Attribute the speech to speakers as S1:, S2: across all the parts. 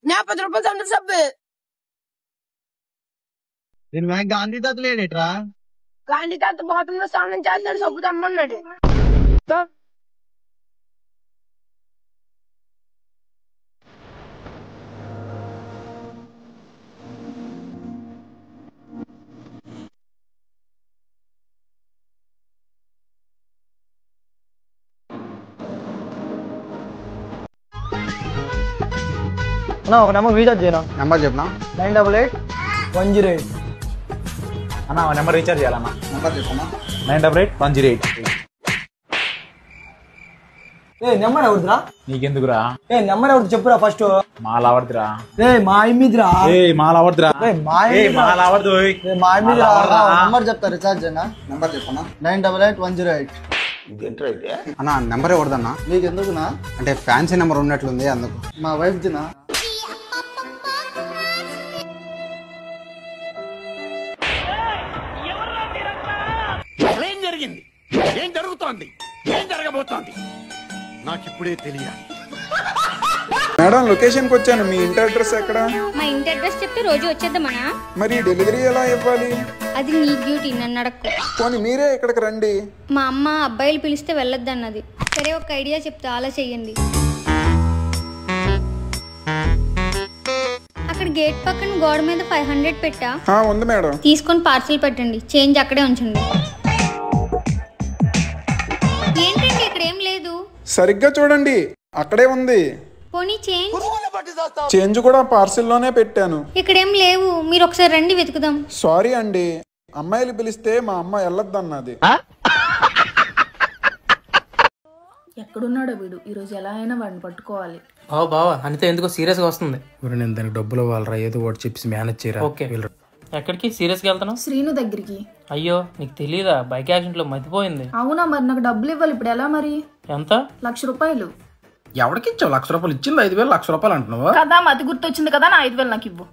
S1: నా 10 రూపాయలు సంతృప్తి సబ్బు.
S2: దీని మ్యాగ్ గాంధీ తాత లేడేట్రా?
S1: గాంధీ తాత బాత్రూంలో స్నానం చేస్తాడు, సబ్బు తమ్మన్నాడు.
S3: ఒక నెంబర్ రీఛార్జ్ చేయనా?
S2: నెంబర్ చెప్పనా?
S3: 988-108.
S4: అన్న నెంబర్ రీఛార్జ్ చేయాలన్నా.
S2: నెంబర్ చెప్పనా?
S4: 988-108.
S3: నెంబర్ ఎవరిదిరా?
S4: నీకెందుకురా?
S3: నెంబర్ ఎవరిది చెప్పురా ఫస్ట్.
S4: మాలావర్దిరా.
S3: మా ఇమ్మిదిరా.
S4: మాలావర్దిరా.
S3: మాలావర్దు. మా ఇమ్మిదిరా. నెంబర్ చెప్తా రీఛార్జ్ చేయనా?
S2: నెంబర్ చెప్పనా?
S3: 988-108.
S2: అన్న నెంబర్ ఎవరిదన్నా?
S3: నీకెందుకునా?
S2: అంటే ఫ్యాన్సీ నెంబర్ ఉన్నట్లుంది అందుకు.
S3: మా వైఫ్ దినా.
S5: ఏం జరిగింది? ఏం జరుగుతోంది? ఏం జరగబోతోంది? నాకిప్పుడే తెలియాలి.
S6: మేడం లొకేషన్కి వచ్చాను. మీ ఇంటి అడ్రస్ ఎక్కడ?
S7: మా ఇంటి అడ్రస్ చెప్తే రోజు వచ్చేద్దామనా?
S6: మరి డెలివరీ ఎలా ఇవ్వాలి?
S7: అది నీ డ్యూటీ, నన్ను అడక్కు.
S6: పోనీ మీరే ఇక్కడికి రండి.
S7: మా అమ్మ అబ్బాయిలు పిలిస్తే వెళ్ళొద్దన్నది. సరే ఒక ఐడియా చెప్తా, అలా చెయ్యండి. అక్కడ గేట్ పక్కన గోడ మీద 500 పెట్టా.
S6: ఉంది మేడం.
S7: తీసుకొని పార్సల్ పెట్టండి, చేంజ్ అక్కడే ఉంచండి. ఏంటండి ఇక్కడ ఏం లేదు?
S6: సరిగ్గా చూడండి, అక్కడే ఉంది.
S7: పోనీ
S6: చేంజ్ కూడా పార్సిల్లోనే పెట్టాను.
S7: ఇక్కడేం లేవు, మీరు ఒకసారి రండి వెతుకుదాం.
S6: సారీ అండి, అమ్మాయిలు పిలిస్తే మా అమ్మ వెళ్ళొద్దన్నది.
S8: ఎక్కడున్నాడో వీడు, ఈరోజు ఎలా అయినా వాడిని పట్టుకోవాలి.
S9: బావా అనిత ఎందుకో సీరియస్ గా వస్తుంది.
S10: నేను దానికి డబ్బులు ఇవ్వాలరా, ఏదో ఒకటి చెప్పి మేనేజ్ చేయరా.
S9: ఓకే, ఎక్కడికి? సీరియస్ గా వెళ్తున్నావు?
S8: శ్రీను దగ్గరికి.
S9: అయ్యో నీకు తెలీదా, బైక్ యాక్సిడెంట్ లో మతిపోయింది.
S8: అవునా, మరి నాకు డబ్బులు ఇవ్వాలి, ఇప్పుడు ఎలా మరి?
S9: ఎంత?
S8: 1,00,000 రూపాయలు.
S10: ఎవరికి ఇచ్చావు? 1,00,000 రూపాయలు ఇచ్చింది, 5,000 1,00,000 రూపాయలు అంటున్నావు
S8: కదా, మతి గుర్తొచ్చింది కదా, నా 5,000 నాకు ఇవ్వు.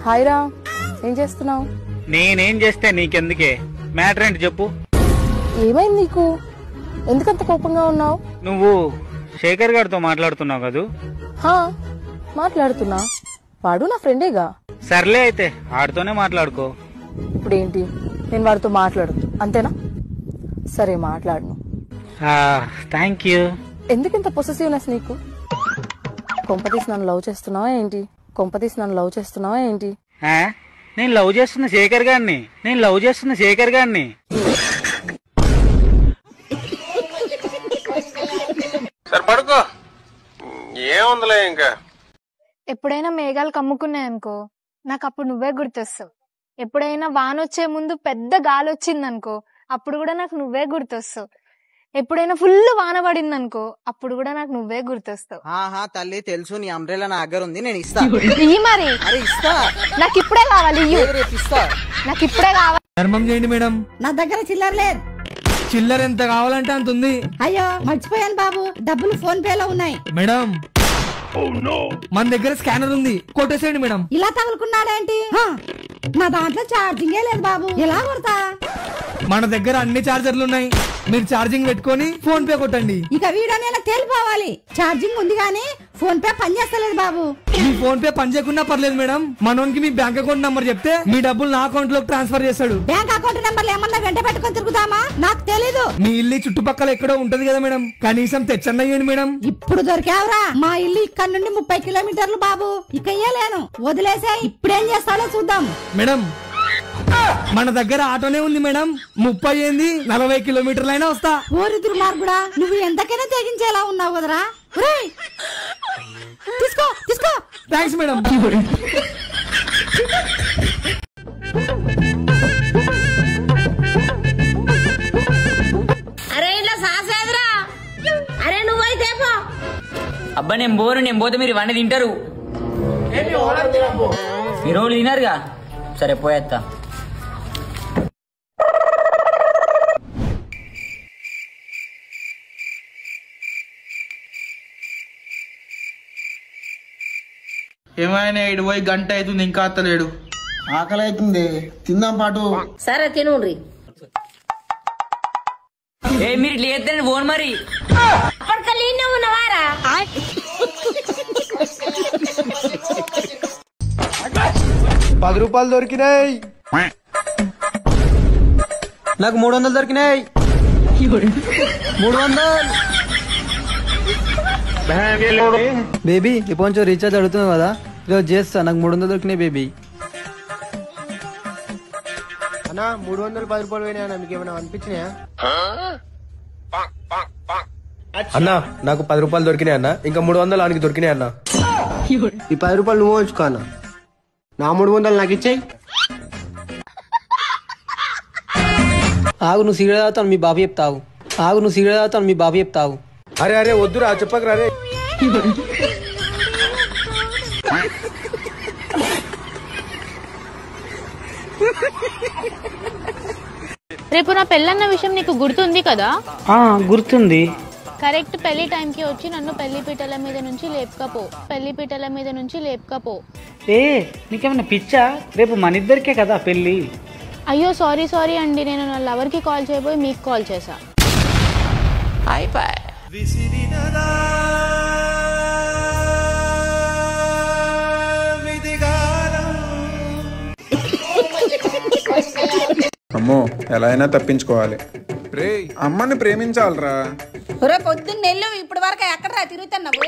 S11: హాయ్ రా, ఏం చేస్తున్నావు?
S12: నేనేం చేస్తే నీకెందుకే, మ్యాటర్ ఏంటి చెప్పు.
S11: ఏమైంది నీకు? ఎందుకంత కోపంగా ఉన్నావు?
S12: నువ్వు శేఖర్ గారితో మాట్లాడుతున్నావు కదూ?
S11: మాట్లాడుతున్నా, వాడు నా ఫ్రెండేగా.
S12: సర్లే అయితే ఆడితోనే మాట్లాడుకో.
S11: ఇప్పుడేంటి, నేను వాడితో మాట్లాడు అంతేనా? సరే మాట్లాడను.
S12: Thank you.
S11: ఎందుకింత పొసెసివ్నెస్ నీకు? కొంపతీసి నన్ను లవ్ చేస్తున్నావా ఏంటి?
S12: నేను లవ్ చేస్తున్న శేఖర్ గారిని.
S13: సరే పడుకో, ఏముందిలే ఇంకా.
S14: ఎప్పుడైనా మేఘాలు కమ్ముకున్నాయనుకో, నాకు అప్పుడు నువ్వే గుర్తొస్తావు. ఎప్పుడైనా వానొచ్చే ముందు పెద్ద గాలి వచ్చిందనుకో, అప్పుడు కూడా నాకు నువ్వే గుర్తొస్తావు. ఎప్పుడైనా ఫుల్ వాన పడిందనుకో, అప్పుడు కూడా నాకు నువ్వే గుర్తొస్తావు.
S3: తల్లి తెలుసు, నీ అంబ్రెలా నా దగ్గర ఉంది, నేను ఇస్తా.
S14: మరి
S3: ఇస్తా,
S14: నాకు ఇప్పుడే కావాలి. నాకు ఇప్పుడే కావాలి.
S15: ధర్మం చేయండి మేడం,
S16: నా దగ్గర చిల్లర లేదు.
S15: చిల్లర ఎంత కావాలంటే అంత ఉంది.
S16: అయ్యో మర్చిపోయాను బాబు, డబ్బులు ఫోన్ పే లో ఉన్నాయి.
S15: మేడం మన దగ్గర స్కానర్ ఉంది, కొట్టేసేయండి మేడం.
S16: ఇలా తగులుకున్నాడేంటి? నా దాంట్లో ఛార్జింగే లేదు బాబు, ఎలా కొడతా?
S15: మన దగ్గర అన్ని చార్జర్లు ఉన్నాయి, మీరు ఛార్జింగ్ పెట్టుకొని ఫోన్ పే కొట్టండి.
S16: ఇక వీడని తేలిపోవాలి. ఛార్జింగ్ ఉంది కానీ ఫోన్ పే పని చేస్తలేదు బాబు.
S15: మీ ఫోన్ పే పని చేయకుండా పర్లేదు మేడం, మనోనికి మీ బ్యాంక్ అకౌంట్ నంబర్ చెప్తే మీ డబ్బులు నా అకౌంట్ లోకి ట్రాన్స్ఫర్ చేస్తాడు.
S16: బ్యాంక్ అకౌంట్ నెంబర్లు ఏమన్నా వెంట పెట్టుకొని తిరుగుతామా? నాకు తెలీదు.
S15: మీ ఇల్లు చుట్టుపక్కల ఎక్కడో ఉంటది కదా మేడం, కనీసం తెచ్చన్నయ్యండి మేడం.
S16: ఇప్పుడు దొరికావురా, మా ఇల్లు ఇక్కడ నుండి 30 కిలోమీటర్లు బాబు, ఇక లేను, వదిలేసే. ఇప్పుడేం చేస్తాడో చూద్దాం.
S15: మేడం మన దగ్గర ఆటోనే ఉంది మేడం, 30 ఏంది 40 కిలోమీటర్లైనా వస్తా.
S16: ఓరి దుర్మార్గుడా, నువ్వు ఎంతకైనా తెగించేలా ఉన్నావు కదరా. తీసుకో తీసుకో.
S15: Thanks madam.
S1: అరే ఇలా సాసేదిరా, అరే నువ్వైతే పో.
S9: అబ్బా నేను పోతే మీరు ఇవన్నీ తింటారు. మీరు వాళ్ళు తినారుగా, సరే పోయేస్తా.
S10: ఏమైనా ఇడు పోయి గంట అవుతుంది ఇంకా అత్తలేడు.
S2: ఆకలి అవుతుంది, తిందాం పాటు.
S11: సరే తినుండ్రి.
S9: ఏ మీరు ఇట్లా చేస్తారండి ఫోన్ మరి.
S14: ఉన్నవారా
S3: 10 రూపాయలు దొరికినాయి. నాకు 300 దొరికినాయి. 300. బేబీ ఇప్పుడు రీఛార్జ్ అడుగుతున్నావు కదా, ఈరోజు చేస్తా. నాకు 300 దొరికినాయి బేబీ. అన్నా 310 రూపాయలు పోయినాయి అన్న, మీకు ఏమైనా అనిపించినాయా? అన్నా నాకు 10 రూపాయలు దొరికినాయి అన్న, ఇంకా 300 ఆయనకి దొరికినాయి అన్న. ఈ 10 రూపాయలు నువ్వు ఉంచుకో అన్న, నా 300 నాకు ఇచ్చాయి. ఆగు నువ్వు సిగరెట్ తాగుతాను మీ బాబు చెప్తావు. ఆగు నువ్వు సిగరెట్ తాగుతాను మీ బాబు చెప్తావు. అరే అరే వద్దురా చెప్పకరా రే.
S14: రేపు నా పెళ్ళన్న విషయం నీకు గుర్తుంది కదా?
S12: గుర్తుంది.
S14: కరెక్ట్ పెళ్లి టైంకి వచ్చి నన్ను పెళ్లి పీటల మీద నుంచి లేపుకపో, పెళ్లి పీటల మీద నుంచి లేపుకపో.
S12: ఏ నీకేమన్నా పిచ్చా? రేపు మన ఇద్దరికే కదా పెళ్లి.
S14: అయ్యో సారీ అండి, నేను నా లవర్కి కాల్ చేయబోయి మీకు కాల్ చేశా.
S6: అమ్మో ఎలా అయినా తప్పించుకోవాలి. రే అమ్మని ప్రేమించాలరా.
S16: పొద్దున్న నెల్లు ఇప్పటి వరకు ఎక్కడరా తిరుగుతున్నావు?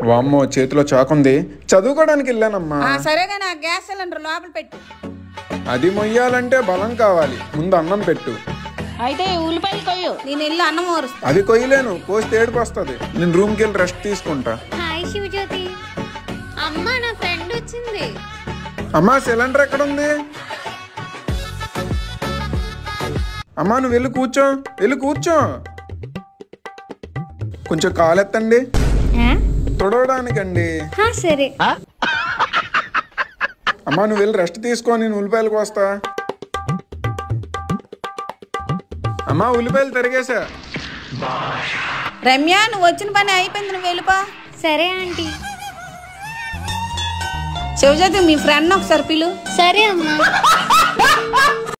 S6: వామ్మో చేతిలో చాకుంది, చదువుకోవడానికి వెళ్ళానమ్మా.
S16: సరేగా నా గ్యాస్ సిలిండర్ లోపల పెట్టు.
S6: అది మొయ్యాలంటే బలం కావాలి, ముందు అన్నం పెట్టు.
S16: అయితే ఉల్లిపాయలు కొయ్యు, నేను వెళ్ళి అన్నం ఊరుస్తా.
S6: అది కొయ్యలేను, కోసి ఏడుపు వస్తుంది. నేను రూమ్కి వెళ్ళి రెస్ట్ తీసుకుంటా.
S14: హాయ్ శివజ్యోతి. అమ్మా నా ఫ్రెండ్ వచ్చింది.
S6: అమ్మా సిలిండర్ ఎక్కడుంది? అమ్మా నువ్వు వెళ్ళి కూర్చో, వెళ్ళి కూర్చో. కొంచెం కాలెత్తండి, తొడవడానికండి.
S14: సరే.
S6: అమ్మా నువ్వు వెళ్ళి రెస్ట్ తీసుకో, నేను ఉల్లిపాయలకు వస్తా. అమ్మా ఉల్లిపాయలు తరిగేసా.
S16: రమ్య నువ్వు వచ్చిన పని అయిపోయింది, నువ్వు వెళ్ళిపో.
S14: సరే ఆంటీ.
S16: శివజ్యోతి మీ ఫ్రెండ్ ఒకసారి పిలు.
S14: సరే అమ్మా.